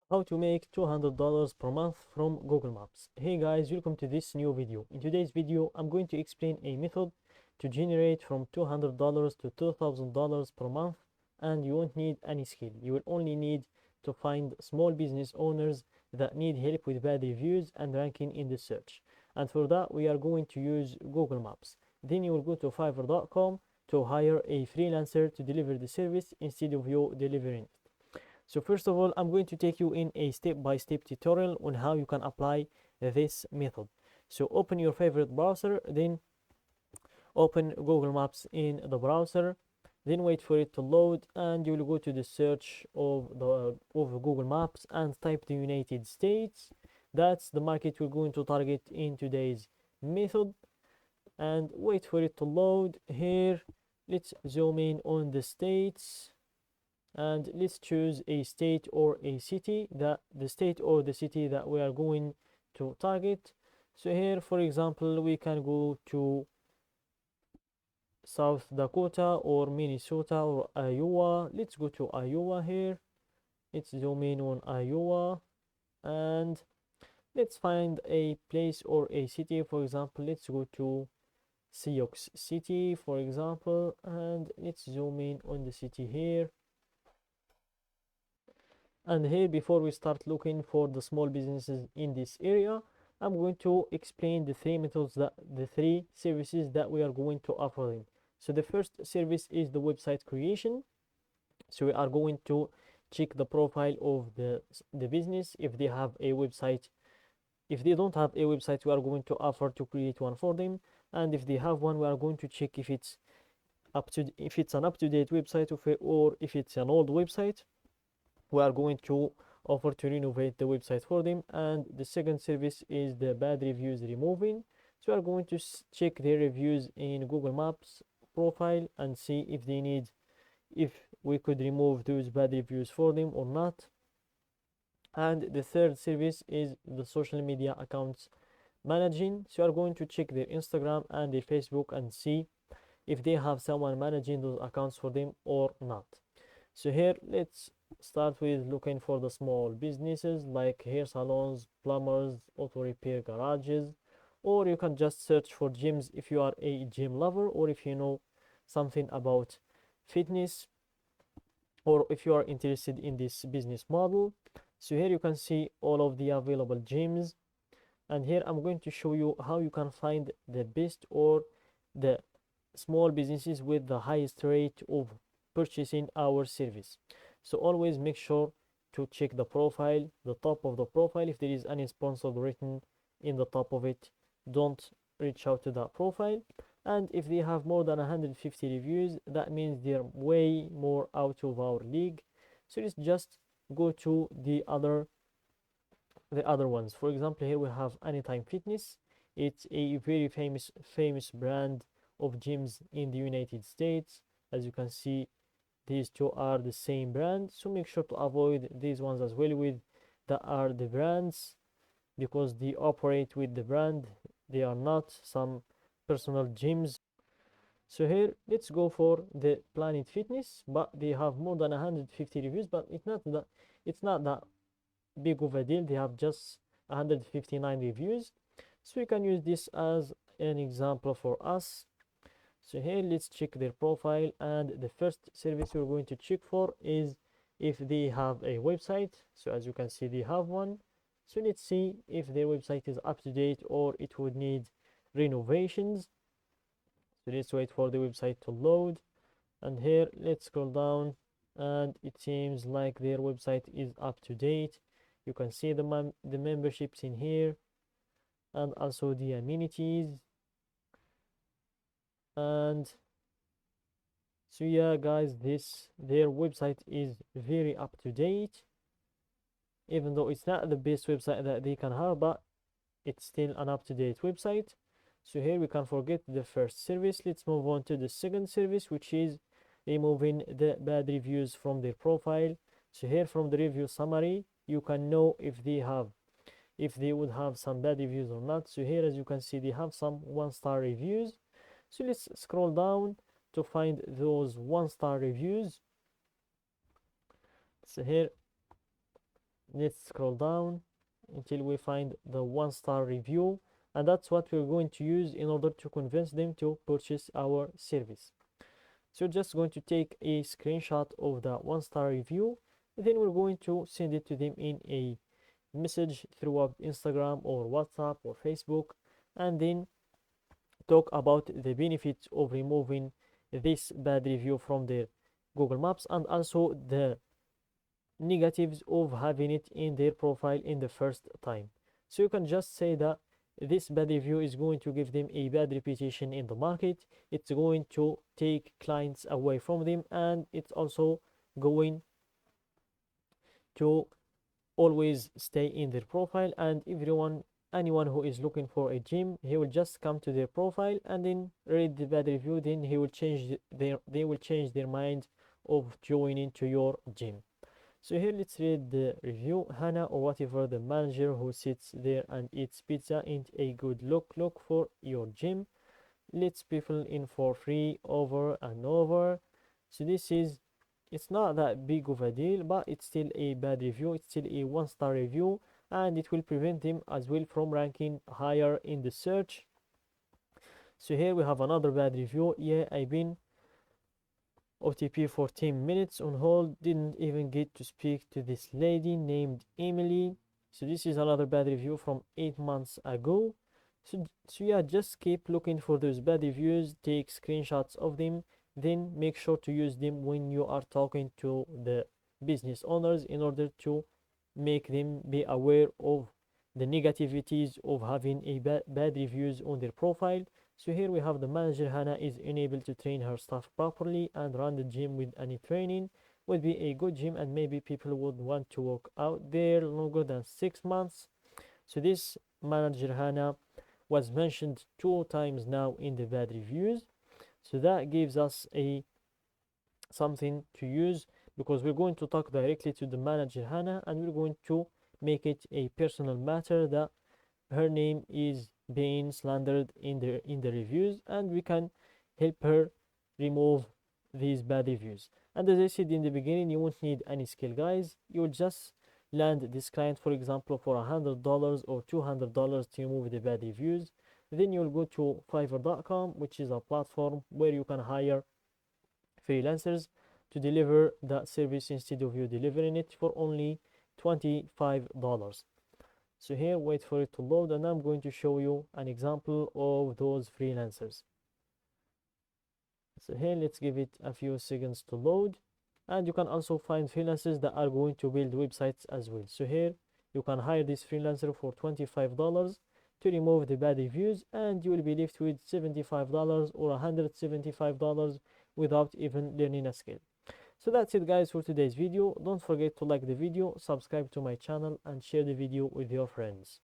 How to make $200 per month from Google Maps. Hey guys, welcome to this new video. In today's video, I'm going to explain a method to generate from $200 to $2,000 per month, and you won't need any skill. You will only need to find small business owners that need help with bad reviews and ranking in the search. And for that, we are going to use Google Maps. Then you will go to fiverr.com to hire a freelancer to deliver the service instead of you delivering it. So first of all, I'm going to take you in a step-by-step tutorial on how you can apply this method. So open your favorite browser, then open Google Maps in the browser, then wait for it to load, and you'll go to the search of Google Maps and type the United States. That's the market we're going to target in today's method, and wait for it to load. Here, let's zoom in on the states, and let's choose a state or a city, that the state or the city that we are going to target. So here, for example, we can go to South Dakota or Minnesota or Iowa. Let's go to Iowa here. Let's zoom in on Iowa, and let's find a place or a city. For example, let's go to Sioux City, for example, and let's zoom in on the city here. And here, before we start looking for the small businesses in this area, I'm going to explain the three services that we are going to offer them. So the first service is the website creation. So we are going to check the profile of the business. If they have a website, if they don't have a website, we are going to offer to create one for them. And if they have one, we are going to check if it's an up-to-date website or if it's an old website. We are going to offer to renovate the website for them. And the second service is the bad reviews removing. So we are going to check their reviews in Google Maps profile and see if we could remove those bad reviews for them or not. And the third service is the social media accounts managing. So you are going to check their Instagram and their Facebook and see if they have someone managing those accounts for them or not. So here, let's start with looking for the small businesses like hair salons, plumbers, auto repair garages, or you can just search for gyms if you are a gym lover, or if you know something about fitness, or if you are interested in this business model. So here you can see all of the available gyms, and here I'm going to show you how you can find the best or the small businesses with the highest rate of purchasing our service. So always make sure to check the profile, the top of the profile. If there is any sponsored written in the top of it, don't reach out to that profile. And if they have more than 150 reviews, that means they're way more out of our league. So let's just go to the other ones. For example, here we have Anytime Fitness. It's a very famous brand of gyms in the United States. As you can see, these two are the same brand, so make sure to avoid these ones as well with that are the brands, because they operate with the brand, they are not some personal gyms. So here, let's go for the Planet Fitness, but they have more than 150 reviews, but it's not that big of a deal. They have just 159 reviews, so we can use this as an example for us. So here, let's check their profile, and the first service we're going to check for is if they have a website. So as you can see, they have one. So let's see if their website is up to date or it would need renovations. So let's wait for the website to load, and here let's scroll down, and it seems like their website is up to date. You can see the memberships in here, and also the amenities. And so yeah guys, their website is very up to date, even though it's not the best website that they can have, but it's still an up to date website. So here we can forget the first service. Let's move on to the second service, which is removing the bad reviews from their profile. So here, from the review summary, you can know if they would have some bad reviews or not. So here, as you can see, they have some 1-star reviews. So let's scroll down to find those 1-star reviews. So here, Let's scroll down until we find the 1-star review, and that's what we're going to use in order to convince them to purchase our service. So we're just going to take a screenshot of the 1-star review, then we're going to send it to them in a message throughout Instagram or WhatsApp or Facebook, and then talk about the benefits of removing this bad review from their Google Maps, and also the negatives of having it in their profile in the first time. So you can just say that this bad review is going to give them a bad reputation in the market, it's going to take clients away from them, and it's also going to always stay in their profile, and anyone who is looking for a gym, he will just come to their profile and then read the bad review, then they will change their mind of joining to your gym. So here let's read the review. Hannah, or whatever, the manager who sits there and eats pizza, ain't a good look for your gym. Lets people in for free over and over. So it's not that big of a deal, but it's still a bad review, it's still a 1-star review, and it will prevent them as well from ranking higher in the search. So here we have another bad review. Yeah, I've been OTP for 10 minutes on hold, didn't even get to speak to this lady named Emily. So this is another bad review from 8 months ago. So yeah, just keep looking for those bad reviews, take screenshots of them, then make sure to use them when you are talking to the business owners in order to make them be aware of the negativities of having a bad reviews on their profile. So here we have the manager. Hannah is unable to train her staff properly, and run the gym with any training. Would be a good gym, and maybe people would want to work out there longer than 6 months. So this manager Hannah was mentioned 2 times now in the bad reviews. So that gives us a something to use, because we're going to talk directly to the manager Hannah, and we're going to make it a personal matter that her name is being slandered in the reviews, and we can help her remove these bad reviews. And as I said in the beginning, you won't need any skill, guys. You will just land this client, for example, for $100 or $200 to remove the bad reviews. Then you'll go to Fiverr.com, which is a platform where you can hire freelancers to deliver that service instead of you delivering it for only $25. So here, wait for it to load, and I'm going to show you an example of those freelancers. So here, let's give it a few seconds to load, and you can also find freelancers that are going to build websites as well. So here you can hire this freelancer for $25 to remove the bad reviews, and you will be left with $75 or $175 without even learning a skill. So that's it, guys, for today's video. Don't forget to like the video, subscribe to my channel, and share the video with your friends.